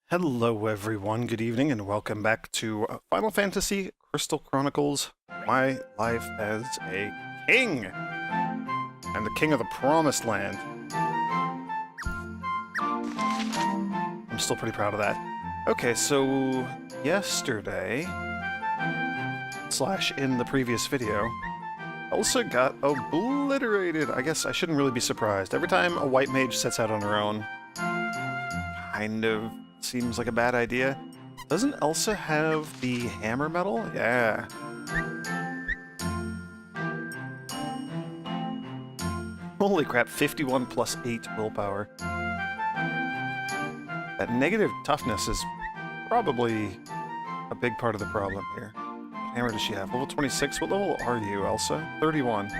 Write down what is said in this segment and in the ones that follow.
Hello everyone, good evening, and welcome back to Final Fantasy Crystal Chronicles, My Life as a King! I'm the King of the Promised Land. I'm still pretty proud of that. Okay, so yesterday, / in the previous video, Elsa got obliterated. I guess I shouldn't really be surprised. Every time a white mage sets out on her own, kind of seems like a bad idea. Doesn't Elsa have the hammer metal? Yeah. Holy crap, 51 plus 8 willpower. That negative toughness is probably a big part of the problem here. What hammer does she have? Level 26? What level are you, Elsa? 31.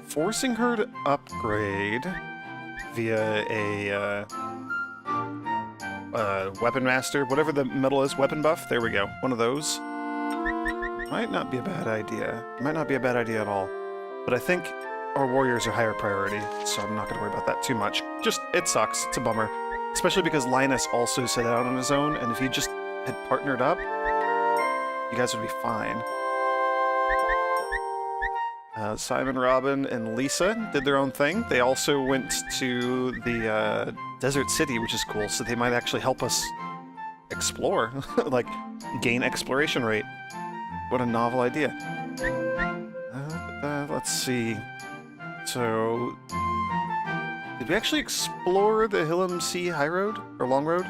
Forcing her to upgrade via a weapon master, whatever the metal is, weapon buff, there we go, one of those. Might not be a bad idea. Might not be a bad idea at all. But I think our warriors are higher priority, so I'm not going to worry about that too much. Just, it sucks, it's a bummer. Especially because Linus also set out on his own, and if you just had partnered up, you guys would be fine. Simon, Robin, and Lisa did their own thing. They also went to the Desert City, which is cool, so they might actually help us explore, like, gain exploration rate. What a novel idea. Let's see. So, did we actually explore the Hillam Sea High Road, or Long Road?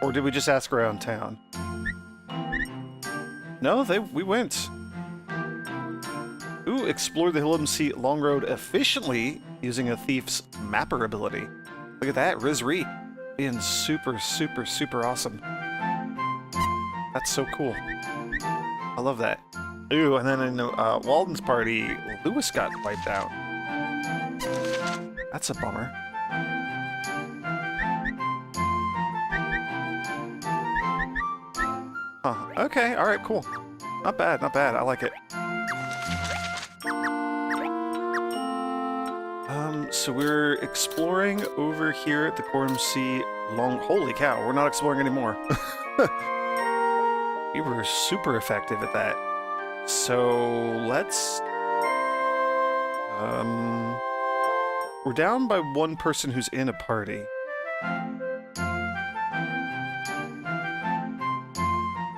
Or did we just ask around town? No, we went. Ooh, explore the Hillam Sea Long Road efficiently using a thief's mapper ability. Look at that, Rizri. Being super, super, super awesome. That's so cool. I love that. Ooh, and then in Walden's party, Lewis got wiped out. That's a bummer. Huh, okay, alright, cool. Not bad, not bad, I like it. So we're exploring over here at the Quorum Sea Long... Holy cow, we're not exploring anymore. We were super effective at that. So, let's... We're down by one person who's in a party.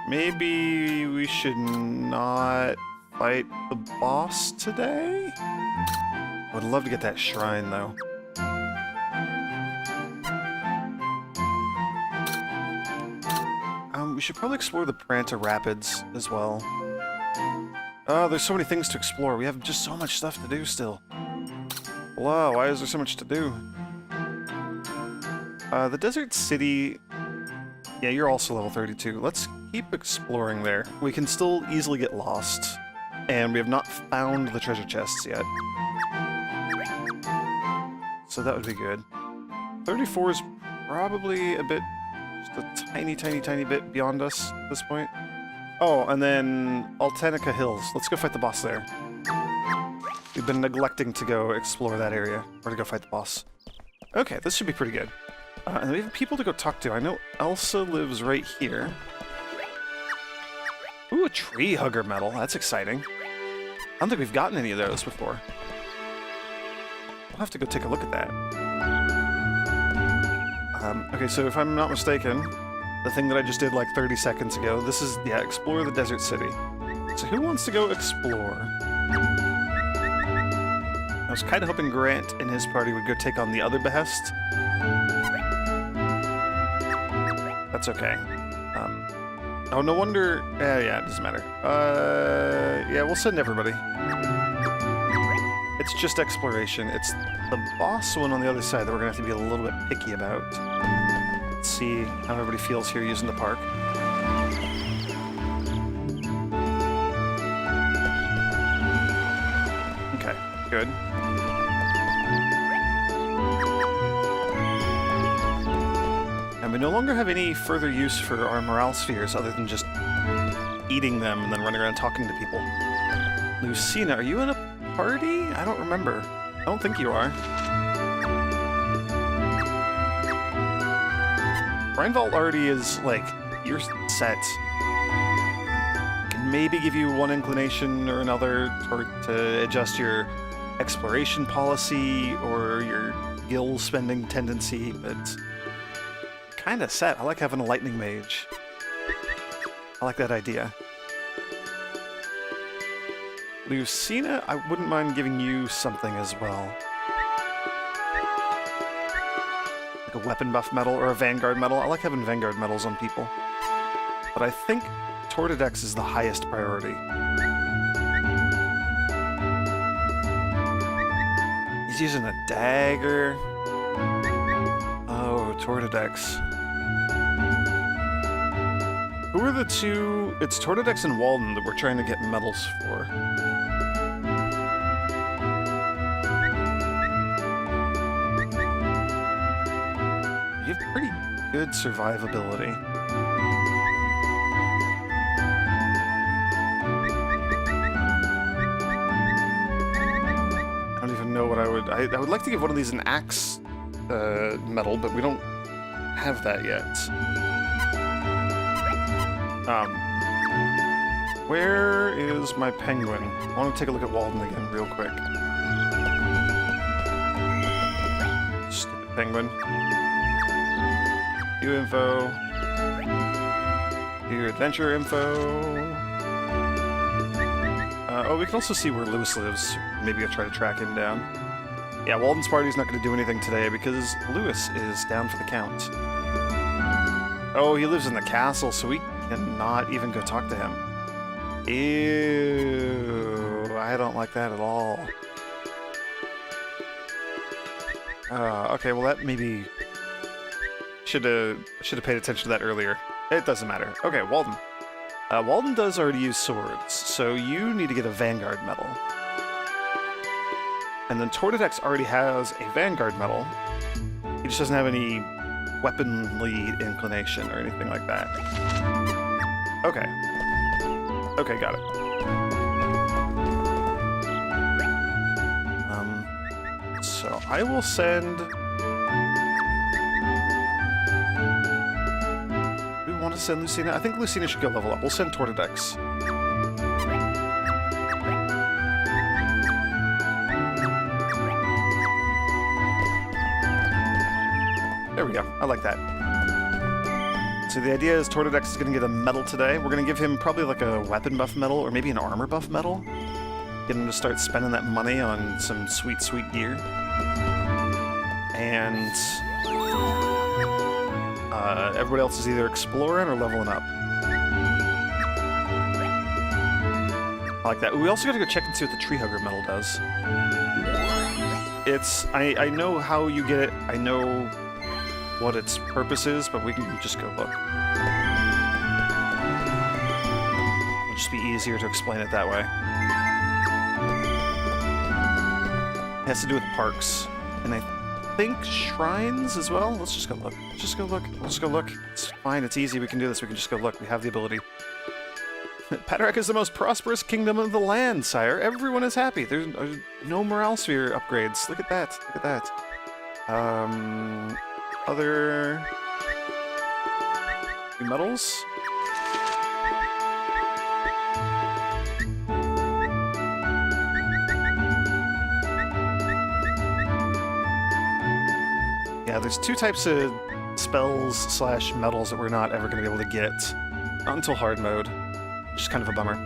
Maybe we should not fight the boss today? I would love to get that shrine, though. We should probably explore the Pranta Rapids as well. Oh, there's so many things to explore. We have just so much stuff to do still. Wow, why is there so much to do? The Desert City... Yeah, you're also level 32. Let's keep exploring there. We can still easily get lost. And we have not found the treasure chests yet. So that would be good. 34 is probably a bit... just a tiny, tiny, tiny bit beyond us at this point. Oh, and then Altanica Hills. Let's go fight the boss there. We've been neglecting to go explore that area, or to go fight the boss. Okay, this should be pretty good. And we have people to go talk to. I know Elsa lives right here. Ooh, a tree hugger medal. That's exciting. I don't think we've gotten any of those before. We'll have to go take a look at that. Okay, so if I'm not mistaken, the thing that I just did like 30 seconds ago, this is, yeah, explore the Desert City. So who wants to go explore? I was kind of hoping Grant and his party would go take on the other behest. That's okay. Oh, no wonder... yeah, it doesn't matter. Yeah, we'll send everybody. It's just exploration. It's the boss one on the other side that we're going to have to be a little bit picky about. Let's see how everybody feels here using the park. Okay, good. And we no longer have any further use for our morale spheres other than just eating them and then running around talking to people. Lucina, are you in a party? I don't remember. I don't think you are. Rheinvault already is, like, you're set. Can maybe give you one inclination or another to adjust your exploration policy or your gil spending tendency, but kind of set. I like having a lightning mage. I like that idea. Lucina, I wouldn't mind giving you something as well. Like a weapon buff medal or a Vanguard medal. I like having Vanguard medals on people. But I think Tortidex is the highest priority. He's using a dagger. Oh, Tortidex. Who are the two? It's Tortidex and Walden that we're trying to get medals for. You have pretty good survivability. I don't even know what I would... I would like to give one of these an axe medal, but we don't have that yet. Where is my penguin? I want to take a look at Walden again real quick. Stupid penguin. View info. View adventure info. Oh, we can also see where Lewis lives. Maybe I'll try to track him down. Yeah, Walden's party's not going to do anything today because Lewis is down for the count. Oh, he lives in the castle, so we cannot even go talk to him. Ew, I don't like that at all. Okay, well that maybe... Should have paid attention to that earlier. It doesn't matter. Okay, Walden. Walden does already use swords, so you need to get a Vanguard medal. And then Tortidex already has a Vanguard medal. He just doesn't have any weaponly inclination or anything like that. Okay. Okay, got it. So I will send... Do we want to send Lucina? I think Lucina should go level up. We'll send Tortidex. There we go. I like that. So the idea is Tortidex is going to get a medal today. We're going to give him probably like a weapon buff medal or maybe an armor buff medal. Get him to start spending that money on some sweet, sweet gear. And everybody else is either exploring or leveling up. I like that. We also got to go check and see what the Tree Hugger medal does. It's... I know how you get it. I know what its purpose is, but we can just go look. It'll just be easier to explain it that way. It has to do with parks, and I think shrines as well. Let's just go look. Let's just go look. Let's go look. It's fine. It's easy. We can do this. We can just go look. We have the ability. Patarak is the most prosperous kingdom of the land, sire. Everyone is happy. There's no morale sphere upgrades. Look at that. Look at that. Other medals? Yeah, there's two types of spells / medals that we're not ever going to be able to get. Not until hard mode. Which is kind of a bummer.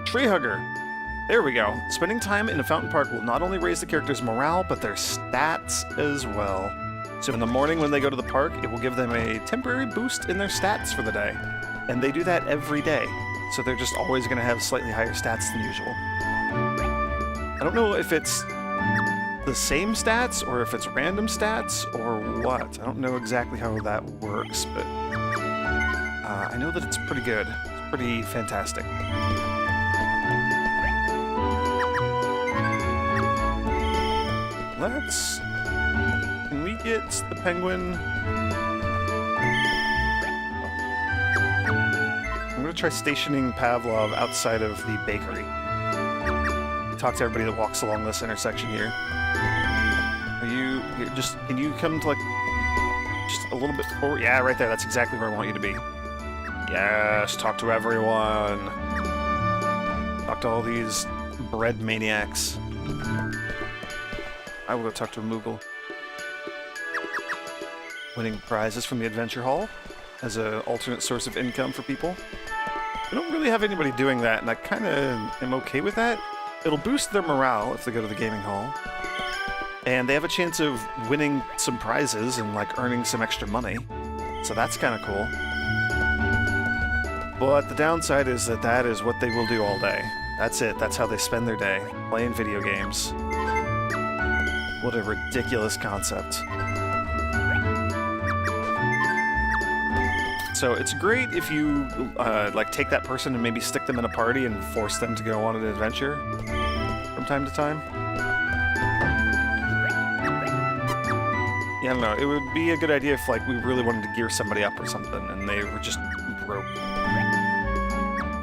Tree Hugger! There we go. Spending time in a fountain park will not only raise the character's morale, but their stats as well. So in the morning when they go to the park, it will give them a temporary boost in their stats for the day. And they do that every day. So they're just always going to have slightly higher stats than usual. I don't know if it's the same stats or if it's random stats or what. I don't know exactly how that works, but I know that it's pretty good. It's pretty fantastic. Let's... Can we get the penguin? I'm going to try stationing Pavlov outside of the bakery. Talk to everybody that walks along this intersection here. Are you... Just... Can you come to, like... just a little bit forward. Yeah, right there. That's exactly where I want you to be. Yes, talk to everyone. Talk to all these bread maniacs. I will go talk to a Moogle. Winning prizes from the Adventure Hall as an alternate source of income for people. We don't really have anybody doing that, and I kind of am okay with that. It'll boost their morale if they go to the gaming hall. And they have a chance of winning some prizes and, like, earning some extra money. So that's kind of cool. But the downside is that that is what they will do all day. That's it. That's how they spend their day, playing video games. What a ridiculous concept. So it's great if you, like, take that person and maybe stick them in a party and force them to go on an adventure from time to time. Yeah, I don't know. It would be a good idea if, like, we really wanted to gear somebody up or something and they were just broke.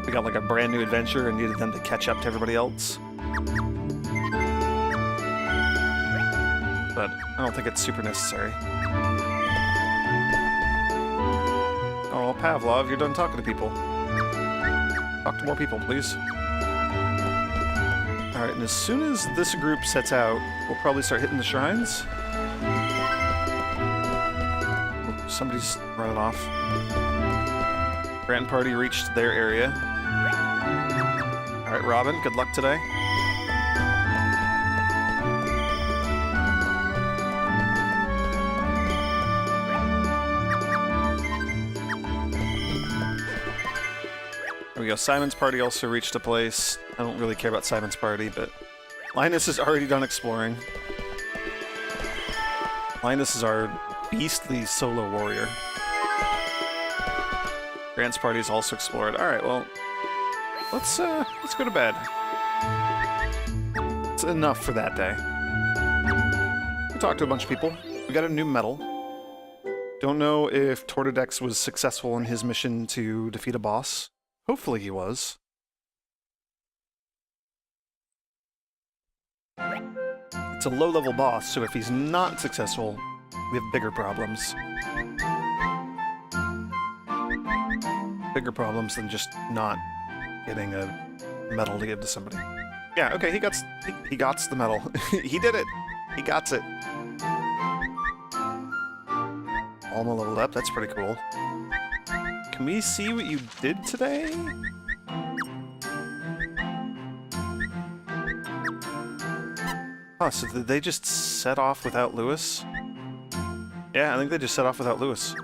We got, like, a brand new adventure and needed them to catch up to everybody else. But I don't think it's super necessary. Oh, Pavlov, you're done talking to people. Talk to more people, please. Alright, and as soon as this group sets out, we'll probably start hitting the shrines. Oh, somebody's running off. Grand Party reached their area. Alright, Robin, good luck today. There we go. Simon's party also reached a place. I don't really care about Simon's party, but Linus is already done exploring. Linus is our beastly solo warrior. Grant's party is also explored. All right, well, let's go to bed. It's enough for that day. We talked to a bunch of people. We got a new medal. Don't know if Tortodex was successful in his mission to defeat a boss. Hopefully he was. It's a low-level boss, so if he's not successful, we have bigger problems. Bigger problems than just not getting a medal to give to somebody. Yeah, okay, he got the medal. He did it! He got it. Alma leveled up, that's pretty cool. Can we see what you did today? Oh, so did they just set off without Lewis? Yeah, I think they just set off without Lewis.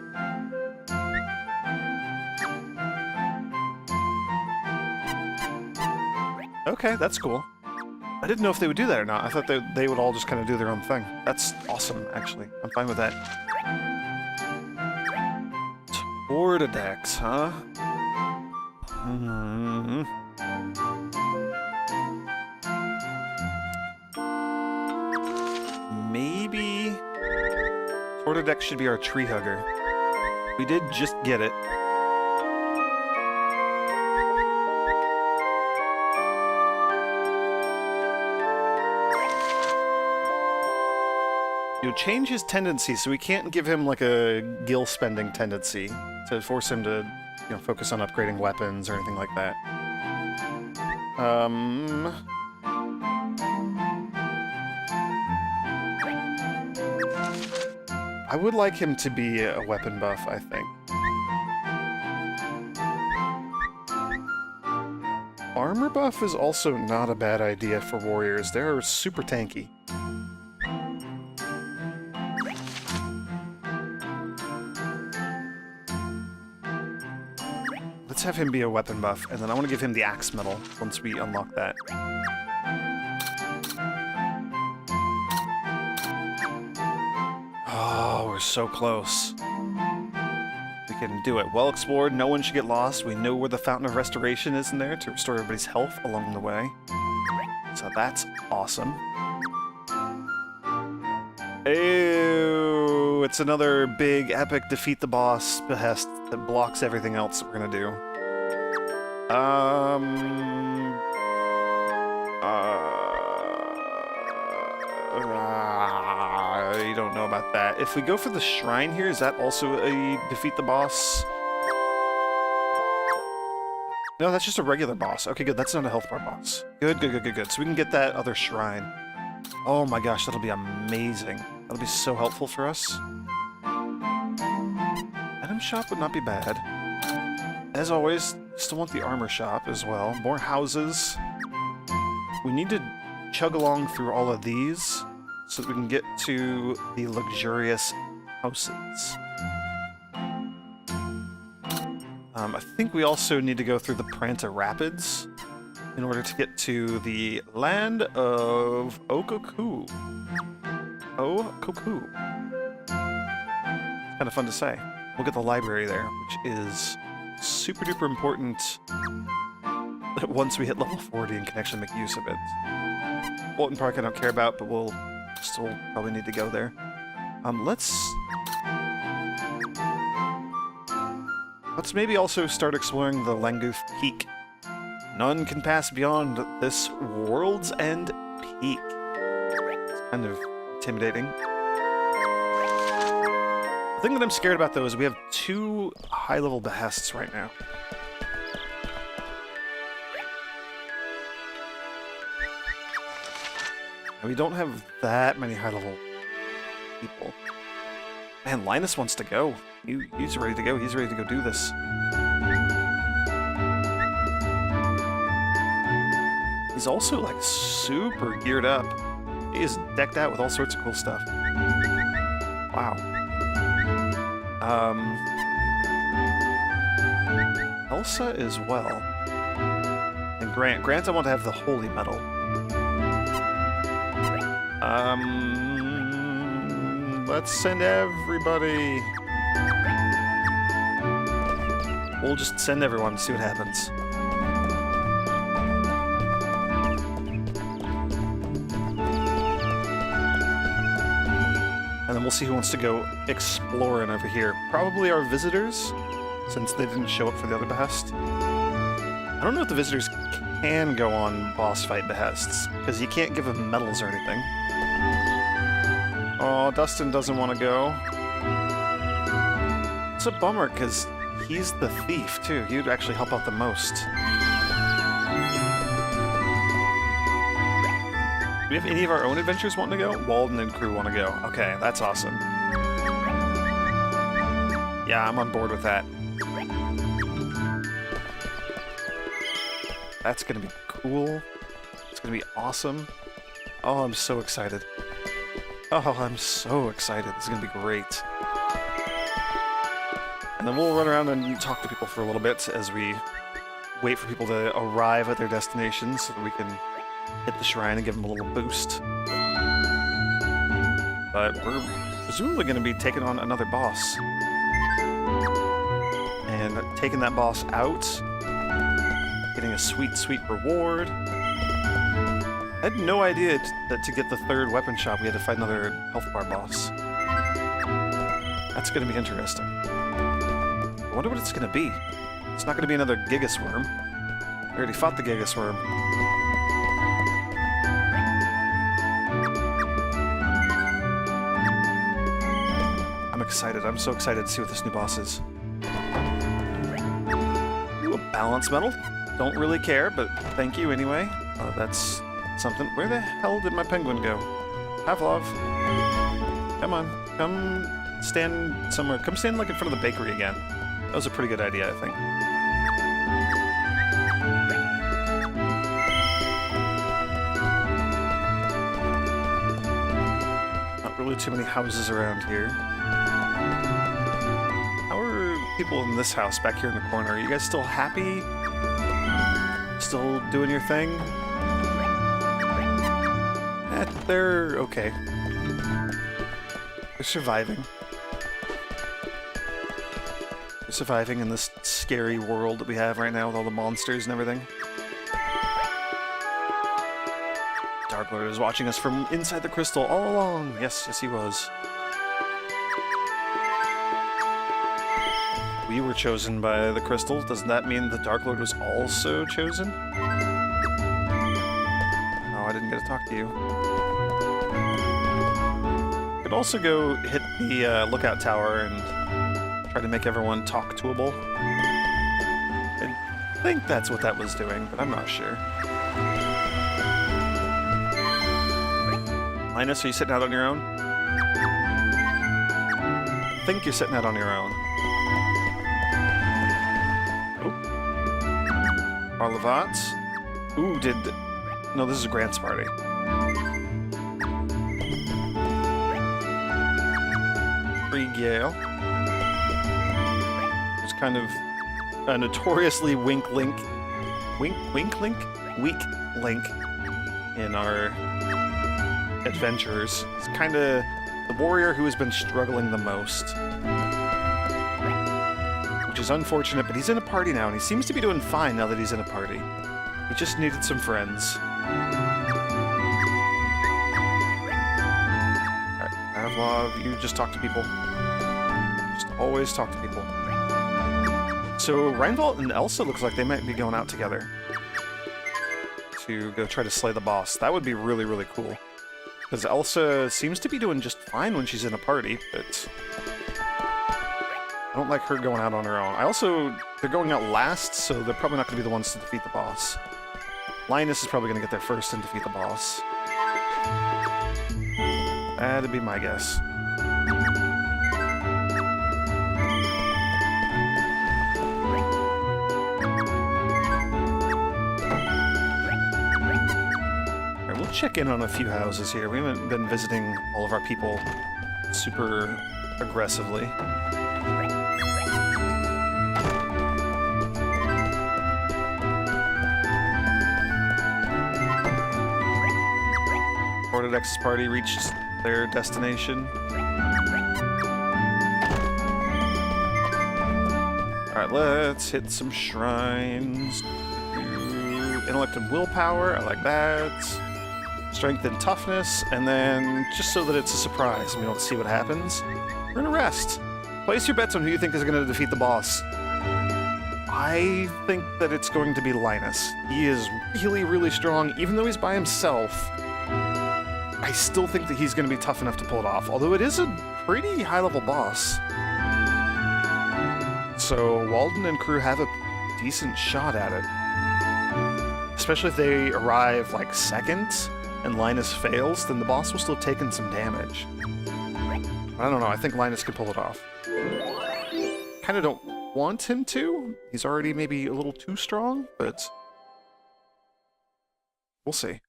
Okay, that's cool. I didn't know if they would do that or not. I thought they would all just kind of do their own thing. That's awesome, actually. I'm fine with that. Tortodex, huh? Maybe Tortodex should be our tree hugger. We did just get it. You change his tendency, so we can't give him like a gil spending tendency to force him to, you know, focus on upgrading weapons or anything like that. I would like him to be a weapon buff, I think. Armor buff is also not a bad idea for warriors. They're super tanky. Let's have him be a weapon buff, and then I want to give him the axe medal once we unlock that. Oh, we're so close. We can do it. Well explored, no one should get lost. We know where the Fountain of Restoration is in there to restore everybody's health along the way. So that's awesome. Ew, it's another big, epic defeat the boss behest that blocks everything else that we're gonna do. I don't know about that. If we go for the shrine here, is that also a defeat the boss? No, that's just a regular boss. Okay, good. That's not a health bar boss. Good, good, good, good, good. So we can get that other shrine. Oh my gosh, that'll be amazing. That'll be so helpful for us. Item shop would not be bad. As always, still want the armor shop as well. More houses. We need to chug along through all of these so that we can get to the luxurious houses. I think we also need to go through the Pranta Rapids in order to get to the land of Okoku. Okoku. Kind of fun to say. We'll get the library there, which is super duper important once we hit level 40 and can actually make use of it. Bolton Park I don't care about, but we'll still probably need to go there. Let's maybe also start exploring the Langooth Peak. None can pass beyond this World's End Peak. It's kind of intimidating. The thing that I'm scared about, though, is we have 2 high-level behests right now. And we don't have that many high-level people. Man, Linus wants to go. He's ready to go. He's ready to go do this. He's also, like, super geared up. He is decked out with all sorts of cool stuff. Wow. Elsa as well. And Grant. Grant, I want to have the Holy Medal. Let's send everybody. We'll just send everyone to see what happens. And then we'll see who wants to go exploring over here. Probably our visitors, since they didn't show up for the other behest. I don't know if the visitors can go on boss fight behests, because you can't give them medals or anything. Oh, Dustin doesn't want to go. It's a bummer, because he's the thief, too. He would actually help out the most. Do we have any of our own adventures wanting to go? Walden and crew want to go. Okay, that's awesome. Yeah, I'm on board with that. That's going to be cool. It's going to be awesome. Oh, I'm so excited. Oh, I'm so excited. This is going to be great. And then we'll run around and talk to people for a little bit as we wait for people to arrive at their destinations so that we can hit the shrine and give them a little boost. But we're presumably going to be taking on another boss. And taking that boss out, getting a sweet, sweet reward. I had no idea that to get the 3rd weapon shop, we had to fight another health bar boss. That's going to be interesting. I wonder what it's going to be. It's not going to be another Gigasworm. We already fought the Gigasworm. I'm excited. I'm so excited to see what this new boss is. Ooh, a balance medal. Don't really care, but thank you anyway. That's something. Where the hell did my penguin go? Pavlov. Come on. Come stand somewhere. Come stand like in front of the bakery again. That was a pretty good idea, I think. Not really too many houses around here. How are people in this house back here in the corner? Are you guys still happy? Still doing your thing? They're okay. They're surviving. They're surviving in this scary world that we have right now with all the monsters and everything. Darklord is watching us from inside the crystal all along. Yes, yes he was. We were chosen by the crystal. Doesn't that mean the Darklord was also chosen? Oh, I didn't get to talk to you. Could also go hit the lookout tower and try to make everyone talk-toable. I think that's what that was doing, but I'm not sure. Linus, are you sitting out on your own? I think you're sitting out on your own. Oh. Arlevats. Ooh, no, this is Grant's party. Kriegale. It's kind of a notoriously weak link in our adventures. He's kind of the warrior who has been struggling the most. Which is unfortunate, but he's in a party now, and he seems to be doing fine now that he's in a party. He just needed some friends. Alright, Pavlov, you just talk to people. Just always talk to people. So Reinvolt and Elsa looks like they might be going out together to go try to slay the boss. That would be really, really cool. Because Elsa seems to be doing just fine when she's in a party, but I don't like her going out on her own. They're going out last, so they're probably not going to be the ones to defeat the boss. Linus is probably going to get there first and defeat the boss. That'd be my guess. We'll check in on a few houses here. We haven't been visiting all of our people super aggressively. Cortodex's party reached their destination. Alright, let's hit some shrines. Intellect and willpower, I like that. Strength and toughness, and then just so that it's a surprise and we don't see what happens, we're gonna rest. Place your bets on who you think is gonna defeat the boss. I think that it's going to be Linus. He is really, really strong, even though he's by himself. I still think that he's gonna be tough enough to pull it off, although it is a pretty high-level boss. So Walden and crew have a decent shot at it. Especially if they arrive, like, second, and Linus fails, then the boss will still have taken some damage. I don't know, I think Linus could pull it off. Kinda don't want him to. He's already maybe a little too strong, but we'll see.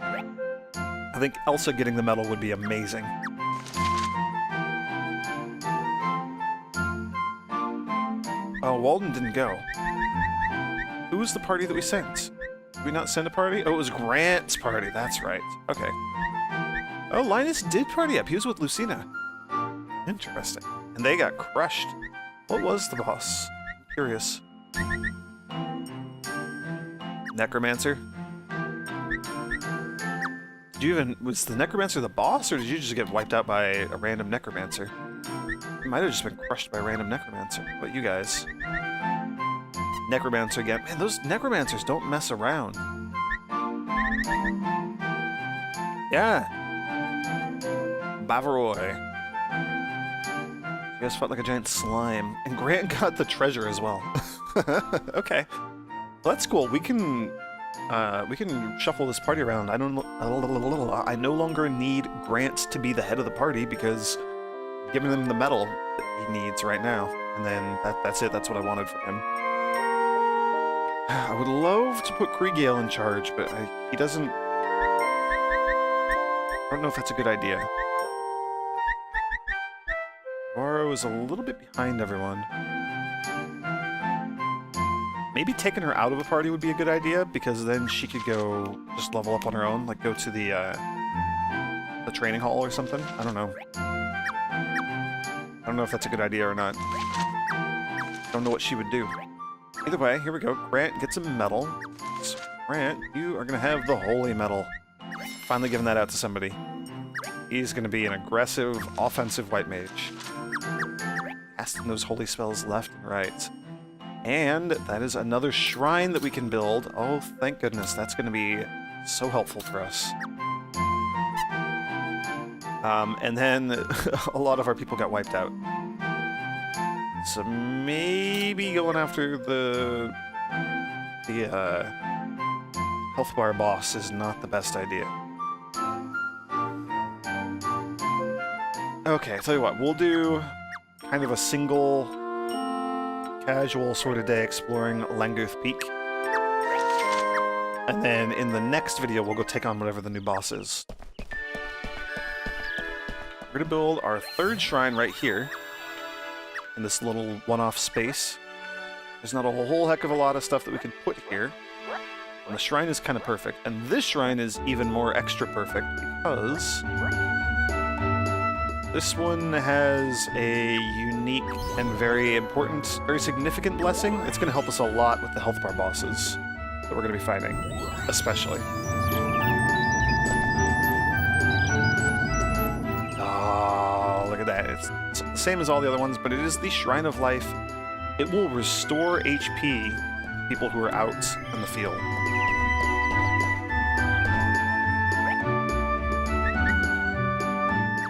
I think Elsa getting the medal would be amazing. Oh, Walden didn't go. Who was the party that we sent? Did we not send a party? Oh, it was Grant's party. That's right. Okay. Oh, Linus did party up. He was with Lucina. Interesting. And they got crushed. What was the boss? I'm curious. Necromancer? Did you even... Was the Necromancer the boss, or did you just get wiped out by a random Necromancer? You might have just been crushed by a random Necromancer. What you guys? Necromancer again. Man, those Necromancers don't mess around. Yeah. Bavaroy. You guys fought like a giant slime. And Grant got the treasure as well. Okay. Well, that's cool. We can shuffle this party around. I no longer need Grant to be the head of the party because I'm giving him the medal that he needs right now. And then that's it. That's what I wanted from him. I would love to put Kriegale in charge, but he doesn't... I don't know if that's a good idea. Navarro is a little bit behind everyone. Maybe taking her out of a party would be a good idea, because then she could go just level up on her own, like go to the training hall or something. I don't know. I don't know if that's a good idea or not. I don't know what she would do. Either way, here we go. Grant gets a medal. So, Grant, you are going to have the Holy Medal. Finally giving that out to somebody. He's going to be an aggressive, offensive white mage. Casting those holy spells left and right. And that is another shrine that we can build. Oh, thank goodness. That's going to be So helpful for us. And then a lot of our people got wiped out. So maybe going after the health bar boss is not the best idea. Okay, I'll tell you what, we'll do kind of a single casual sort of day exploring Langooth Peak. And then in the next video, we'll go take on whatever the new boss is. We're gonna build our third shrine right here, in this little one-off space. There's not a whole heck of a lot of stuff that we can put here. And the shrine is kind of perfect. And this shrine is even more extra perfect because this one has a unique and very important, very significant blessing. It's going to help us a lot with the health bar bosses that we're going to be fighting, especially. Oh, look at that. It's the same as all the other ones, but it is the Shrine of Life. It will restore HP to people who are out in the field.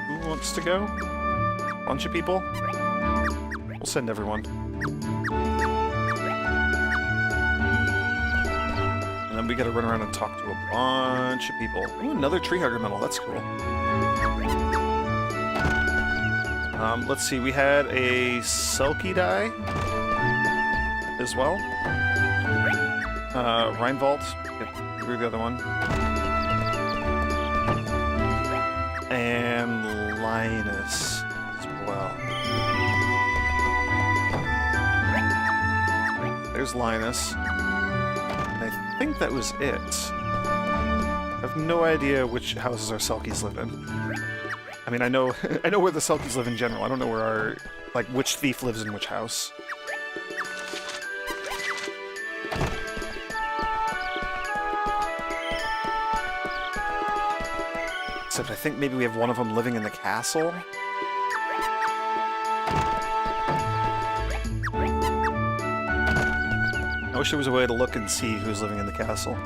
Who wants to go? Bunch of people? We'll send everyone. And then we gotta run around and talk to a bunch of people. Ooh, another tree hugger medal. That's cool. Let's see. We had a Selkie die as well. Reinvolt. Yep, the other one. And Linus as well. There's Linus. And I think that was it. I have no idea which houses our Selkies live in. I mean, I know I know where the Selkies live in general. I don't know where our, like, which thief lives in which house. Except I think maybe we have one of them living in the castle. I wish there was a way to look and see who's living in the castle.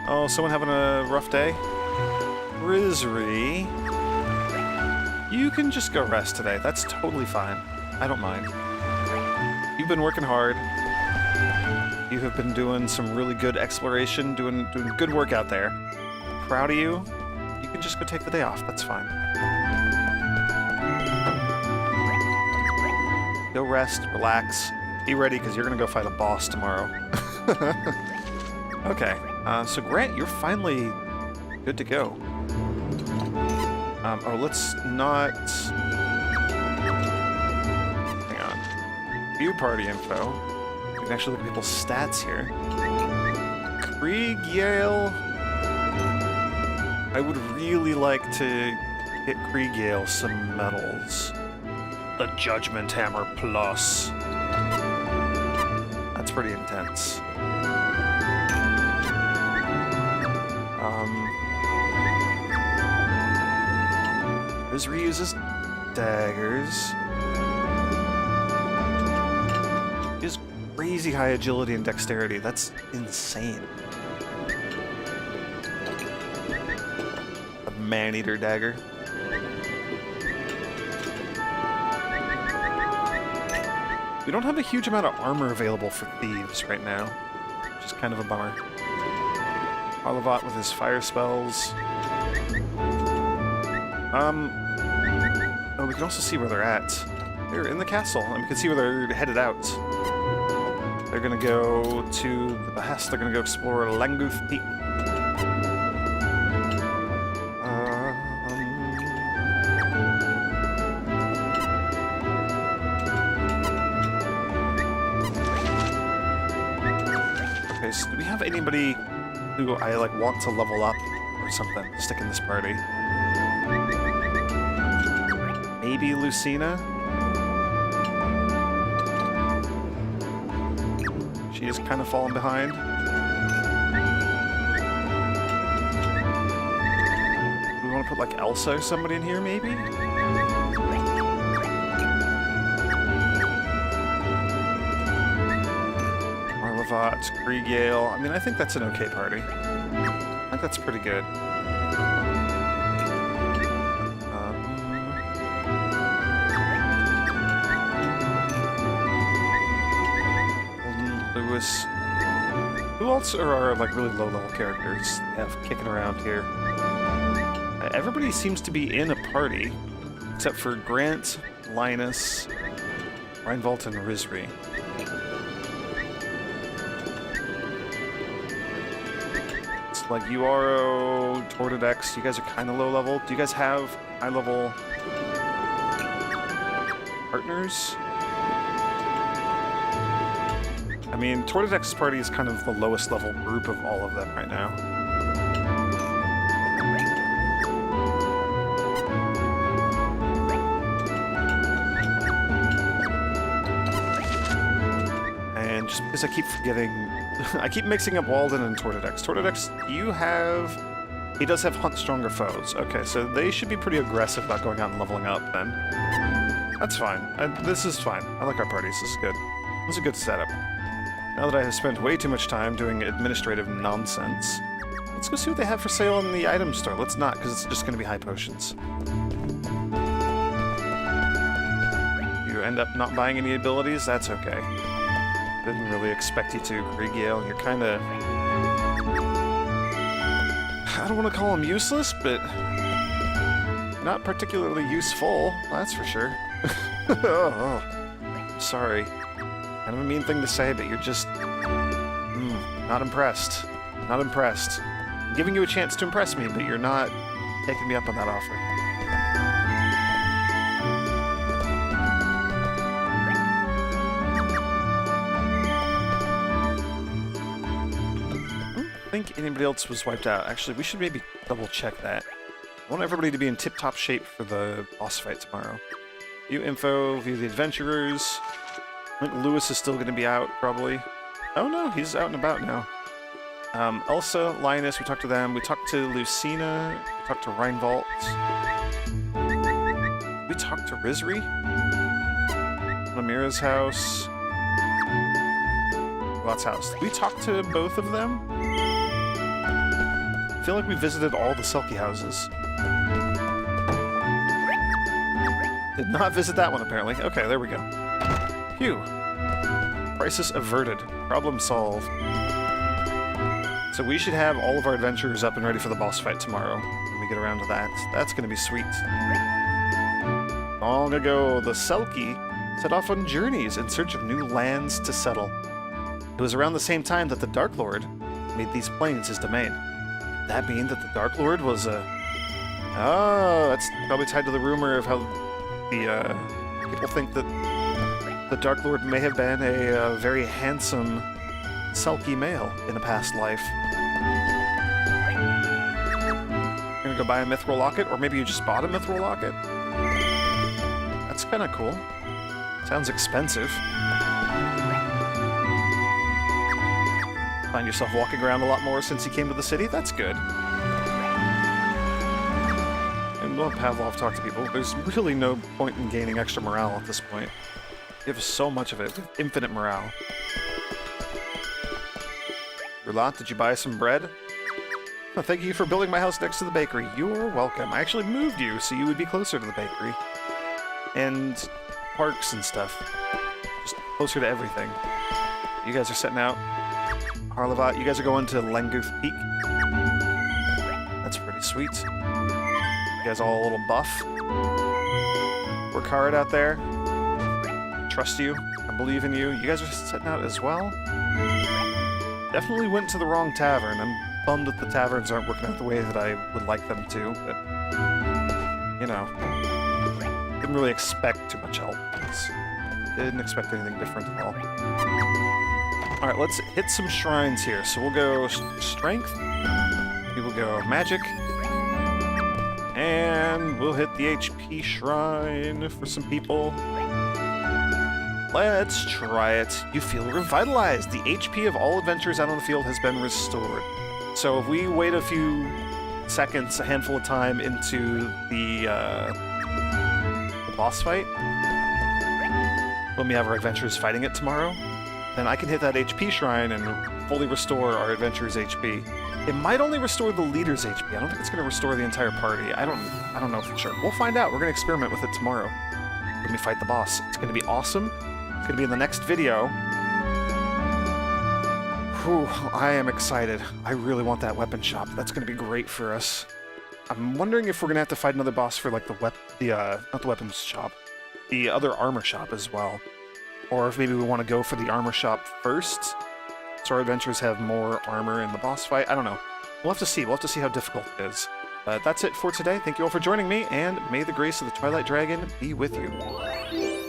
Oh, someone having a rough day? Rizri. You can just go rest today. That's totally fine. I don't mind. You've been working hard. You have been doing some really good exploration, doing good work out there. I'm proud of you. You can just go take the day off. That's fine. Go rest, relax, be ready, because you're going to go fight a boss tomorrow. Okay, so Grant, you're finally good to go. Oh, let's not... Hang on. View party info. We can actually look at people's stats here. Krieg Yale. I would really like to get Krieg Yale some medals. The Judgment Hammer Plus. That's pretty intense. This reuses daggers. He has crazy high agility and dexterity. That's insane. A man-eater dagger. We don't have a huge amount of armor available for thieves right now, which is kind of a bummer. Arlavat with his fire spells. Oh, we can also see where they're at. They're in the castle, and we can see where they're headed out. They're gonna go to the Behest. They're gonna go explore Langooth Peak. Okay, so do we have anybody who I, like, want to level up or something to stick in this party? Maybe Lucina? She is kind of falling behind. Do we want to put, like, Elsa or somebody in here, maybe? Arlavat, Krieg Yale. I mean, I think that's an okay party. I that's pretty good. Golden Lewis. Who else are like really low-level characters they have kicking around here? Everybody seems to be in a party, except for Grant, Linus, Reinvolt, and Rizri. It's like Uaro, Tortidex, you guys are kind of low-level. Do you guys have high-level partners? I mean, Tortidex's party is kind of the lowest level group of all of them right now. And just because I keep forgetting, I keep mixing up Walden and Tortidex. Tortidex, he does have Hunt Stronger Foes. Okay, so they should be pretty aggressive about going out and leveling up then. That's fine. This is fine. I like our parties. This is good. This is a good setup. Now that I have spent way too much time doing administrative nonsense, let's go see what they have for sale in the item store. Let's not, because it's just going to be high potions. You end up not buying any abilities, that's okay. Didn't really expect you to, Grigiel. You're kind of... I don't want to call him useless, but... not particularly useful, that's for sure. Oh, sorry. Kind of a mean thing to say, but you're just... not impressed. Not impressed. I'm giving you a chance to impress me, but you're not taking me up on that offer. I don't think anybody else was wiped out. Actually, we should maybe double check that. I want everybody to be in tip-top shape for the boss fight tomorrow. View info, view the adventurers... I think Lewis is still going to be out, probably. Oh no, he's out and about now. Elsa, Linus, we talked to them. We talked to Lucina. We talked to Reinvolt. We talked to Rizri. Lamira's house. Lot's house. We talked to both of them. I feel like we visited all the Selkie houses. Did not visit that one, apparently. Okay, there we go. Phew. Crisis averted. Problem solved. So we should have all of our adventurers up and ready for the boss fight tomorrow when we get around to that. That's going to be sweet. Long ago, the Selkie set off on journeys in search of new lands to settle. It was around the same time that the Dark Lord made these plains his domain. Could that mean that the Dark Lord was a... Oh, that's probably tied to the rumor of how the people think that the Dark Lord may have been a very handsome Selkie male in a past life. You're gonna go buy a Mithril Locket, or maybe you just bought a Mithril Locket? That's kinda cool. Sounds expensive. Find yourself walking around a lot more since you came to the city? That's good. And we'll have Pavlov talk to people. There's really no point in gaining extra morale at this point. You have so much of it, with infinite morale. Roulant, did you buy some bread? Oh, thank you for building my house next to the bakery. You're welcome. I actually moved you so you would be closer to the bakery. And parks and stuff. Just closer to everything. You guys are setting out. Harlevat, you guys are going to Langooth Peak. That's pretty sweet. You guys all a little buff. Work hard out there. Trust you. I believe in you. You guys are setting out as well. Definitely went to the wrong tavern. I'm bummed that the taverns aren't working out the way that I would like them to, but... you know. Didn't really expect too much help. Didn't expect anything different at all. Alright, let's hit some shrines here. So we'll go Strength. We will go Magic. And we'll hit the HP shrine for some people. Let's try it. You feel revitalized. The HP of all adventurers out on the field has been restored. So if we wait a few seconds, a handful of time into the boss fight, when we have our adventurers fighting it tomorrow, then I can hit that HP shrine and fully restore our adventurer's HP. It might only restore the leader's HP. I don't think it's going to restore the entire party. I don't know for sure. We'll find out. We're going to experiment with it tomorrow when we fight the boss. It's going to be awesome. It's going to be in the next video. Whew, I am excited. I really want that weapon shop. That's going to be great for us. I'm wondering if we're going to have to fight another boss for, like, not the weapons shop, the other armor shop as well. Or if maybe we want to go for the armor shop first, so our adventurers have more armor in the boss fight. I don't know. We'll have to see. We'll have to see how difficult it is. But that's it for today. Thank you all for joining me, and may the grace of the Twilight Dragon be with you.